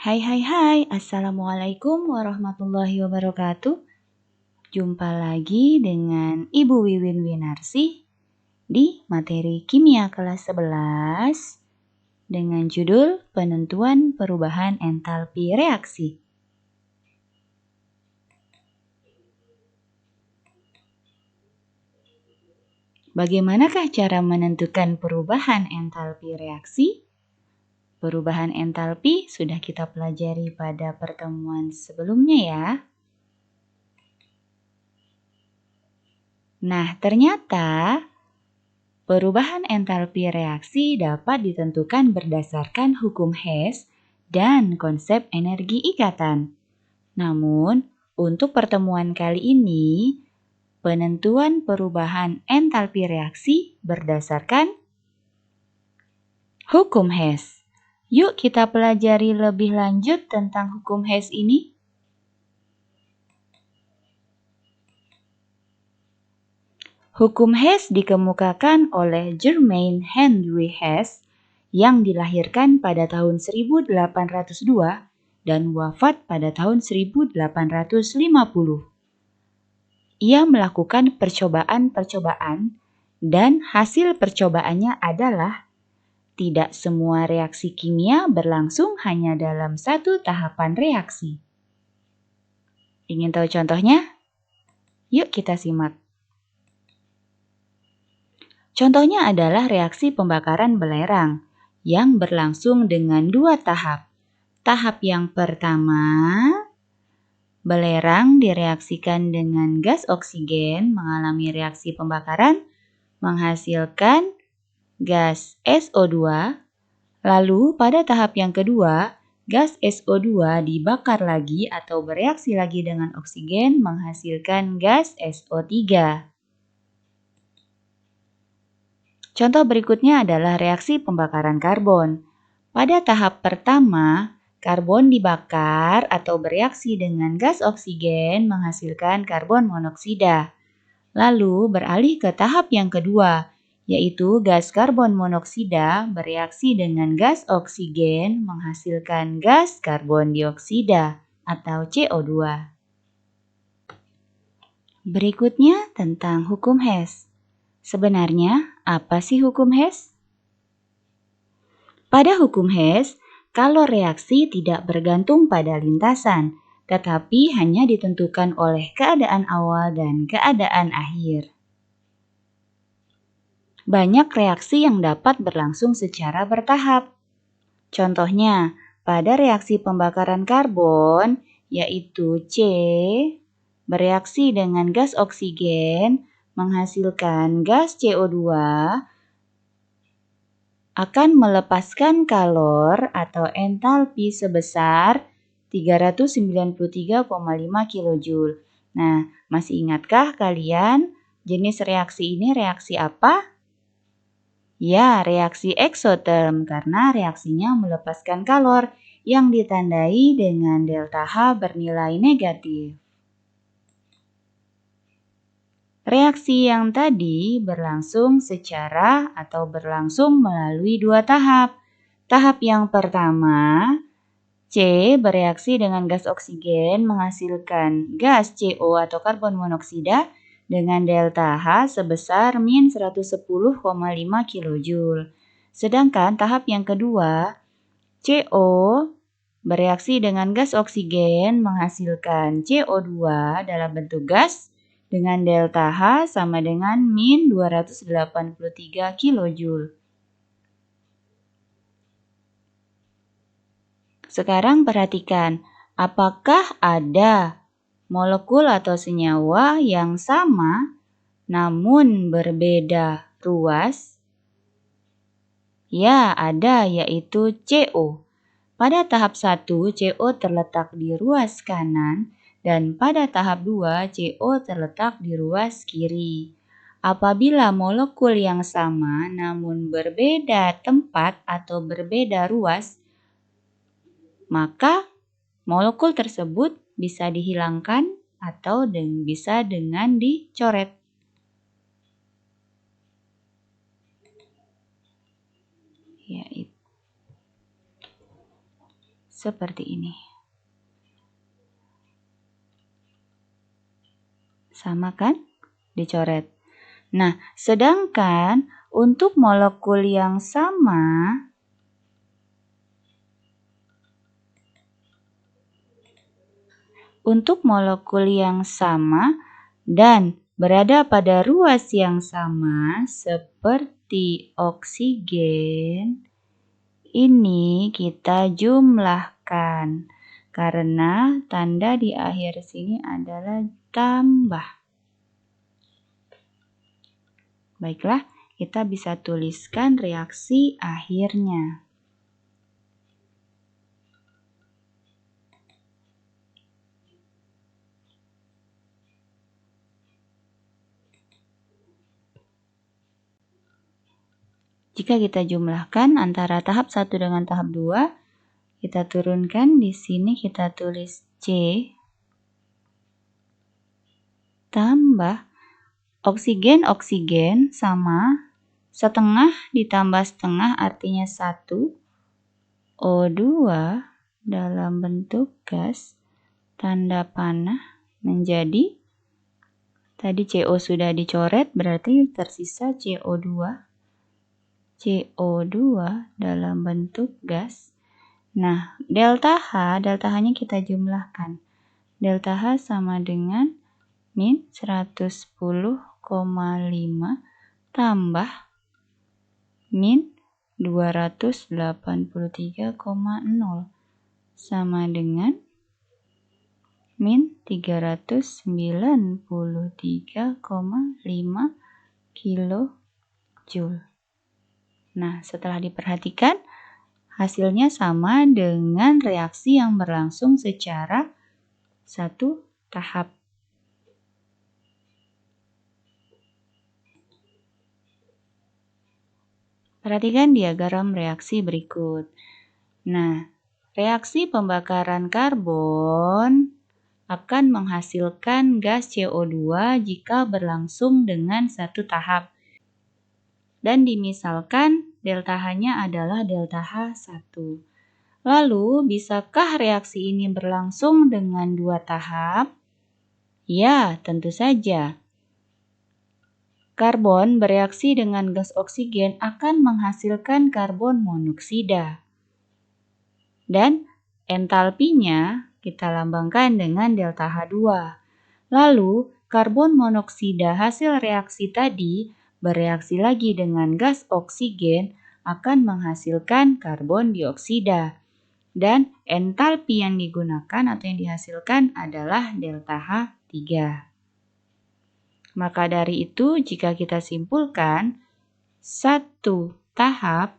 Hai hai hai, Assalamualaikum warahmatullahi wabarakatuh. Jumpa lagi dengan Ibu Wiwin Winarsi di materi kimia kelas 11 dengan judul penentuan perubahan entalpi reaksi. Bagaimanakah cara menentukan perubahan entalpi reaksi? Perubahan entalpi sudah kita pelajari pada pertemuan sebelumnya ya. Nah, ternyata perubahan entalpi reaksi dapat ditentukan berdasarkan hukum Hess dan konsep energi ikatan. Namun, untuk pertemuan kali ini, penentuan perubahan entalpi reaksi berdasarkan hukum Hess. Yuk kita pelajari lebih lanjut tentang hukum Hess ini. Hukum Hess dikemukakan oleh Germain Henry Hess yang dilahirkan pada tahun 1802 dan wafat pada tahun 1850. Ia melakukan percobaan-percobaan dan hasil percobaannya adalah tidak semua reaksi kimia berlangsung hanya dalam satu tahapan reaksi. Ingin tahu contohnya? Yuk kita simak. Contohnya adalah reaksi pembakaran belerang yang berlangsung dengan dua tahap. Tahap yang pertama, belerang direaksikan dengan gas oksigen mengalami reaksi pembakaran menghasilkan gas SO2. Lalu pada tahap yang kedua, gas SO2 dibakar lagi atau bereaksi lagi dengan oksigen menghasilkan gas SO3. Contoh berikutnya adalah reaksi pembakaran karbon. Pada tahap pertama, karbon dibakar atau bereaksi dengan gas oksigen menghasilkan karbon monoksida. Lalu beralih ke tahap yang kedua, yaitu gas karbon monoksida bereaksi dengan gas oksigen menghasilkan gas karbon dioksida atau CO2. Berikutnya tentang hukum Hess. Sebenarnya, apa sih hukum Hess? Pada hukum Hess, kalau reaksi tidak bergantung pada lintasan, tetapi hanya ditentukan oleh keadaan awal dan keadaan akhir. Banyak reaksi yang dapat berlangsung secara bertahap. Contohnya, pada reaksi pembakaran karbon, yaitu C, bereaksi dengan gas oksigen, menghasilkan gas CO2, akan melepaskan kalor atau entalpi sebesar 393,5 kJ. Nah, masih ingatkah kalian jenis reaksi ini reaksi apa? Ya, reaksi eksoterm karena reaksinya melepaskan kalor yang ditandai dengan delta H bernilai negatif. Reaksi yang tadi berlangsung melalui dua tahap. Tahap yang pertama, C bereaksi dengan gas oksigen menghasilkan gas CO atau karbon monoksida dengan delta H sebesar min 110,5 kJ. Sedangkan tahap yang kedua, CO bereaksi dengan gas oksigen menghasilkan CO2 dalam bentuk gas dengan delta H sama dengan min 283 kJ. Sekarang perhatikan, apakah ada molekul atau senyawa yang sama namun berbeda ruas? Ya, ada, yaitu CO. Pada tahap 1, CO terletak di ruas kanan dan pada tahap 2, CO terletak di ruas kiri. Apabila molekul yang sama namun berbeda tempat atau berbeda ruas, maka molekul tersebut bisa dihilangkan atau bisa dengan dicoret. seperti ini. Sama kan? Dicoret. Nah, sedangkan untuk molekul yang sama, dan berada pada ruas yang sama seperti oksigen, ini kita jumlahkan karena tanda di akhir sini adalah tambah. Baiklah, kita bisa tuliskan reaksi akhirnya. Jika kita jumlahkan antara tahap 1 dengan tahap 2, kita turunkan di sini, kita tulis C tambah oksigen sama setengah ditambah setengah artinya 1, O2 dalam bentuk gas, tanda panah menjadi, tadi CO sudah dicoret berarti tersisa CO2 dalam bentuk gas. Nah, delta H-nya kita jumlahkan. Delta H sama dengan min 110,5 tambah min 283,0 sama dengan min 393,5 kilojoule. Nah, setelah diperhatikan, hasilnya sama dengan reaksi yang berlangsung secara satu tahap. Perhatikan diagram reaksi berikut. Nah, reaksi pembakaran karbon akan menghasilkan gas CO2 jika berlangsung dengan satu tahap. Dan dimisalkan delta H-nya adalah delta H1. Lalu, bisakah reaksi ini berlangsung dengan dua tahap? Ya, tentu saja. Karbon bereaksi dengan gas oksigen akan menghasilkan karbon monoksida. Dan entalpinya kita lambangkan dengan delta H2. Lalu, karbon monoksida hasil reaksi tadi bereaksi lagi dengan gas oksigen akan menghasilkan karbon dioksida. Dan entalpi yang digunakan atau yang dihasilkan adalah delta H3. Maka dari itu, jika kita simpulkan, satu tahap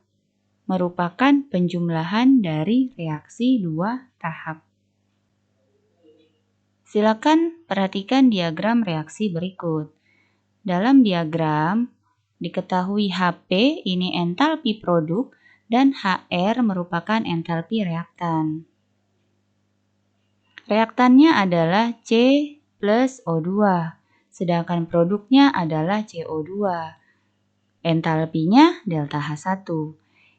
merupakan penjumlahan dari reaksi dua tahap. Silakan perhatikan diagram reaksi berikut. Dalam diagram, diketahui HP ini entalpi produk dan HR merupakan entalpi reaktan. Reaktannya adalah C plus O2, sedangkan produknya adalah CO2. Entalpinya delta H1.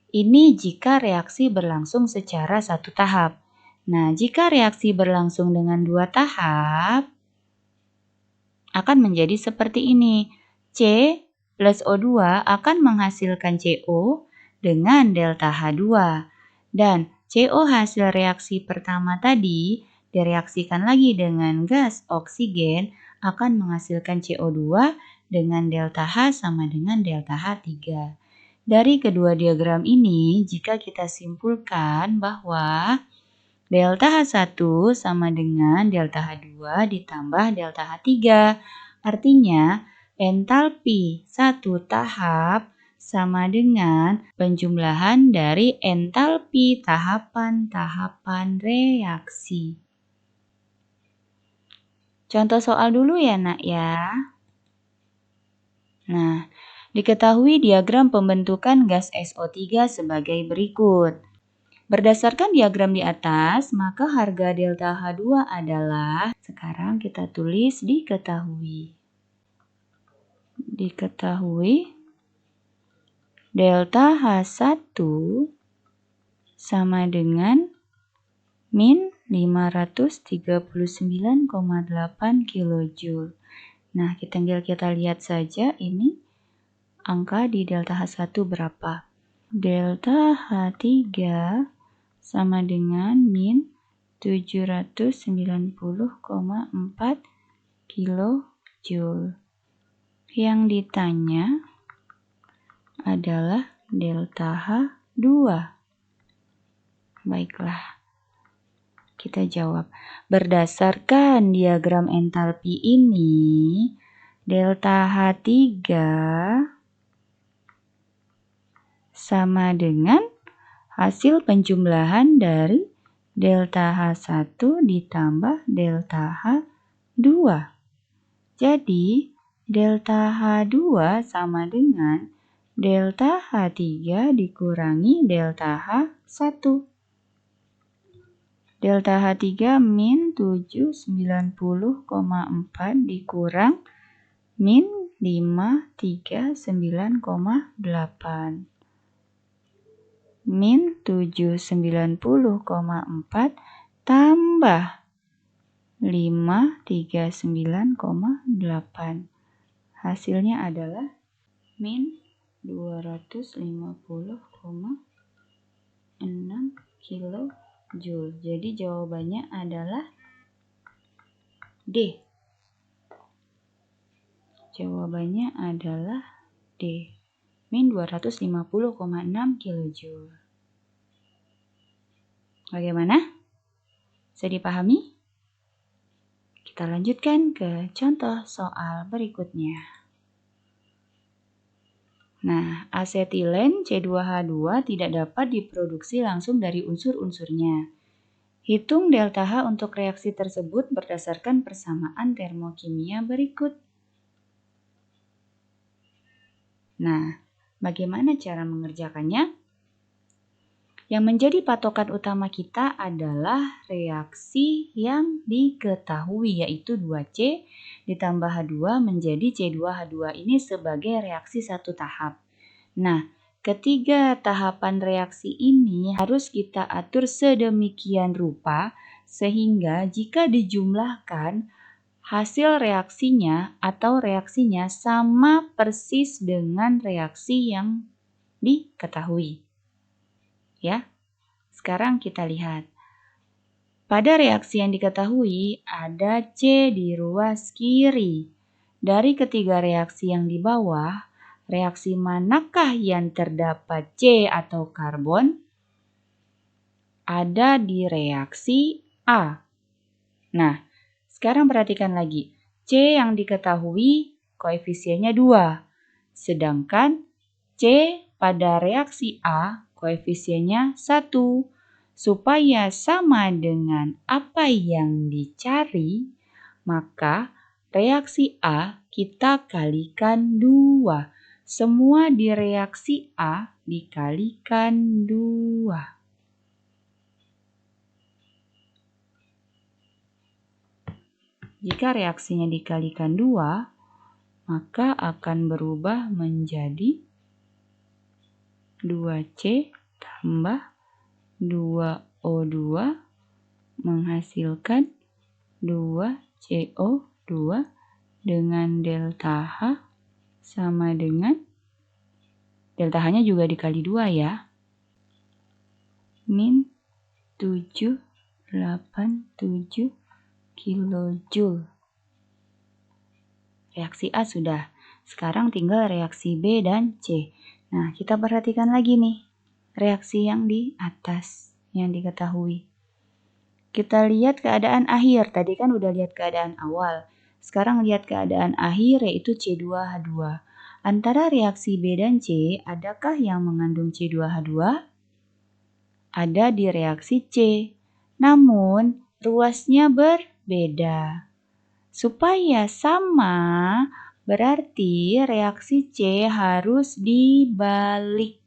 Ini jika reaksi berlangsung secara satu tahap. Nah, jika reaksi berlangsung dengan dua tahap, akan menjadi seperti ini. C plus O2 akan menghasilkan CO dengan delta H2. Dan CO hasil reaksi pertama tadi direaksikan lagi dengan gas oksigen akan menghasilkan CO2 dengan delta H sama dengan delta H3. Dari kedua diagram ini, jika kita simpulkan bahwa delta H1 sama dengan delta H2 ditambah delta H3. Artinya, entalpi satu tahap sama dengan penjumlahan dari entalpi tahapan-tahapan reaksi. Contoh soal dulu ya, Nak ya. Nah, diketahui diagram pembentukan gas SO3 sebagai berikut. Berdasarkan diagram di atas, maka harga delta H2 adalah, sekarang kita tulis diketahui. Diketahui delta H1 sama dengan min 539,8 kilojoule. Nah, tinggal kita lihat saja ini angka di delta H1 berapa. Delta H3 sama dengan min 790,4 kilojoule. Yang ditanya adalah delta H2. Baiklah, kita jawab. Berdasarkan diagram entalpi ini, delta H3 sama dengan hasil penjumlahan dari delta H1 ditambah delta H2. Jadi, delta H2 sama dengan delta H3 dikurangi delta H1. Delta H3 min 790,4 dikurang min 539,8. Min 790,4 tambah 539,8. Hasilnya adalah min 250,6 kilojoule. Jadi jawabannya adalah D. Jawabannya adalah D. Min 250,6 kilojoule. Bagaimana? Bisa dipahami? Kita lanjutkan ke contoh soal berikutnya. Nah, asetilen C2H2 tidak dapat diproduksi langsung dari unsur-unsurnya. Hitung delta H untuk reaksi tersebut berdasarkan persamaan termokimia berikut. Nah, bagaimana cara mengerjakannya? Yang menjadi patokan utama kita adalah reaksi yang diketahui, yaitu 2C ditambah H2 menjadi C2H2 ini sebagai reaksi satu tahap. Nah, ketiga tahapan reaksi ini harus kita atur sedemikian rupa sehingga jika dijumlahkan hasil reaksinya atau reaksinya sama persis dengan reaksi yang diketahui. Ya, sekarang kita lihat. Pada reaksi yang diketahui ada C di ruas kiri. Dari ketiga reaksi yang di bawah, reaksi manakah yang terdapat C atau karbon? Ada di reaksi A. Nah, sekarang perhatikan lagi. C yang diketahui koefisiennya 2. Sedangkan C pada reaksi A koefisiennya 1. Supaya sama dengan apa yang dicari, maka reaksi A kita kalikan 2. Semua di reaksi A dikalikan 2. Jika reaksinya dikalikan 2, maka akan berubah menjadi 2C tambah 2O2 menghasilkan 2CO2 dengan delta H sama dengan delta H-nya juga dikali 2 ya. Min 787 kilojoule. Reaksi A sudah. Sekarang tinggal reaksi B dan C. Nah, kita perhatikan lagi nih. Reaksi yang di atas yang diketahui. Kita lihat keadaan akhir. Tadi kan udah lihat keadaan awal. Sekarang lihat keadaan akhir yaitu C2H2. Antara reaksi B dan C, adakah yang mengandung C2H2? Ada di reaksi C. Namun, ruasnya berbeda. Supaya sama, berarti reaksi C harus dibalik.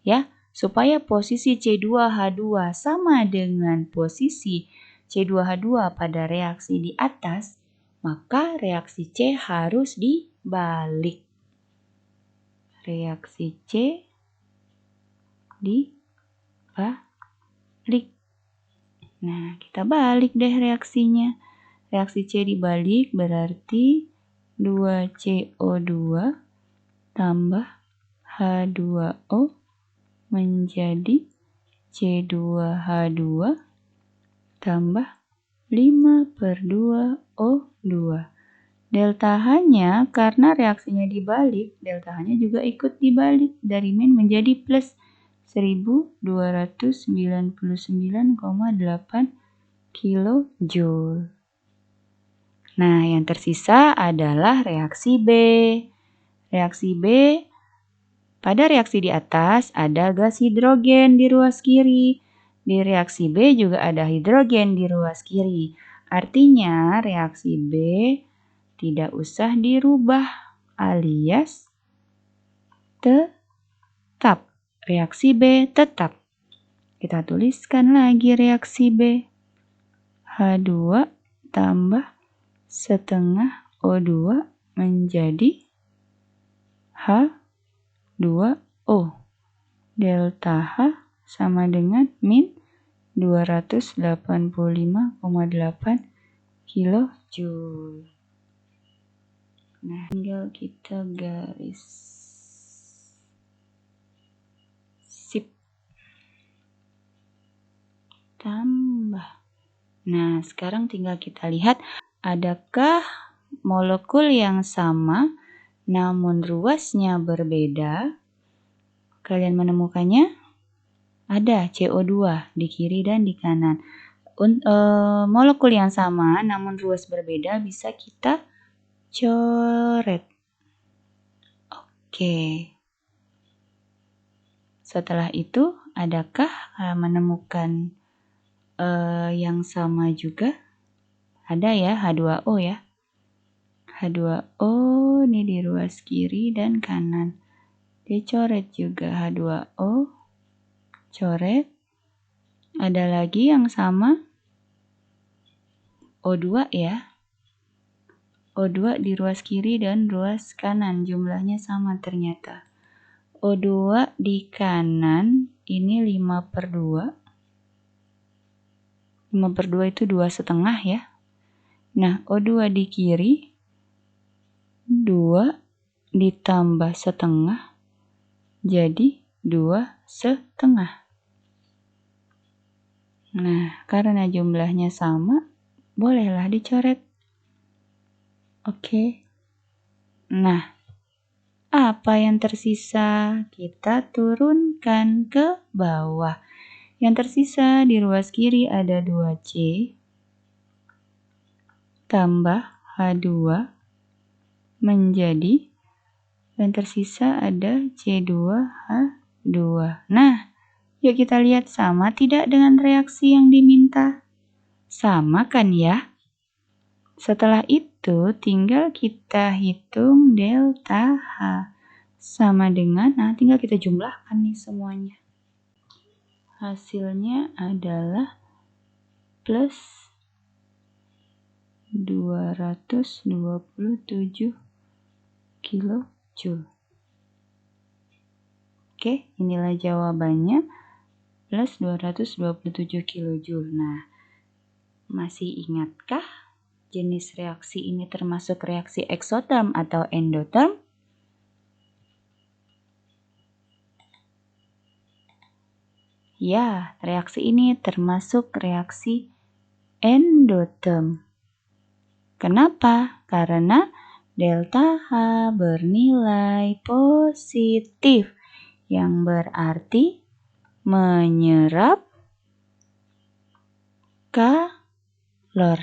Ya, supaya posisi C2H2 sama dengan posisi C2H2 pada reaksi di atas, maka reaksi C harus dibalik. Reaksi C dibalik. Nah, kita balik deh reaksinya. Reaksi C dibalik berarti 2CO2 tambah H2O menjadi C2H2 tambah 5/2O2. Delta H-nya karena reaksinya dibalik, delta H-nya juga ikut dibalik dari min menjadi plus 1299,8 kilojoule. Nah, yang tersisa adalah reaksi B. Reaksi B, pada reaksi di atas ada gas hidrogen di ruas kiri. Di reaksi B juga ada hidrogen di ruas kiri. Artinya reaksi B tidak usah dirubah alias tetap. Reaksi B tetap. Kita tuliskan lagi reaksi B. H2 tambah setengah O2 menjadi H2O. Delta H sama dengan min 285,8 kilojoule. Nah, tinggal kita garis. Sip. Tambah. Nah, sekarang tinggal kita lihat adakah molekul yang sama namun ruasnya berbeda. Kalian menemukannya? Ada CO2 di kiri dan di kanan. Molekul yang sama namun ruas berbeda bisa kita coret. Oke. Setelah itu, adakah menemukan yang sama juga? Ada ya, H2O ya. H2O ini di ruas kiri dan kanan. Dicoret juga H2O. Coret. Ada lagi yang sama. O2 ya. O2 di ruas kiri dan ruas kanan. Jumlahnya sama ternyata. O2 di kanan ini 5/2. 5/2 itu 2,5 ya. Nah, O2 di kiri 2 ditambah setengah jadi 2,5. Nah, karena jumlahnya sama, bolehlah dicoret. Oke. Nah, apa yang tersisa? Kita turunkan ke bawah. Yang tersisa di ruas kiri ada 2C tambah H2 menjadi yang tersisa ada C2H2. Nah, yuk kita lihat sama tidak dengan reaksi yang diminta? Sama kan ya? Setelah itu tinggal kita hitung delta H. Sama dengan, nah tinggal kita jumlahkan nih semuanya. Hasilnya adalah plus 227 kilojoule. Oke, inilah jawabannya. Plus 227 kilojoule. Nah, masih ingatkah jenis reaksi ini termasuk reaksi eksoterm atau endoterm? Ya, reaksi ini termasuk reaksi endoterm. Kenapa? Karena delta H bernilai positif, yang berarti menyerap kalor.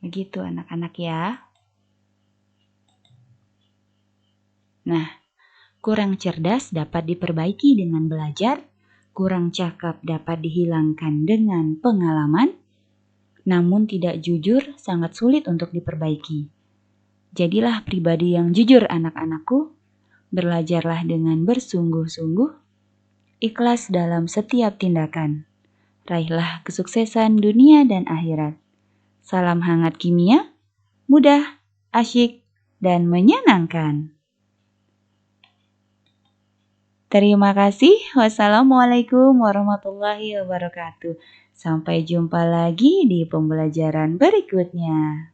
Begitu anak-anak ya. Nah, kurang cerdas dapat diperbaiki dengan belajar, kurang cakap dapat dihilangkan dengan pengalaman, namun tidak jujur sangat sulit untuk diperbaiki. Jadilah pribadi yang jujur anak-anakku, belajarlah dengan bersungguh-sungguh, ikhlas dalam setiap tindakan. Raihlah kesuksesan dunia dan akhirat. Salam hangat kimia, mudah, asyik, dan menyenangkan. Terima kasih. Wassalamualaikum warahmatullahi wabarakatuh. Sampai jumpa lagi di pembelajaran berikutnya.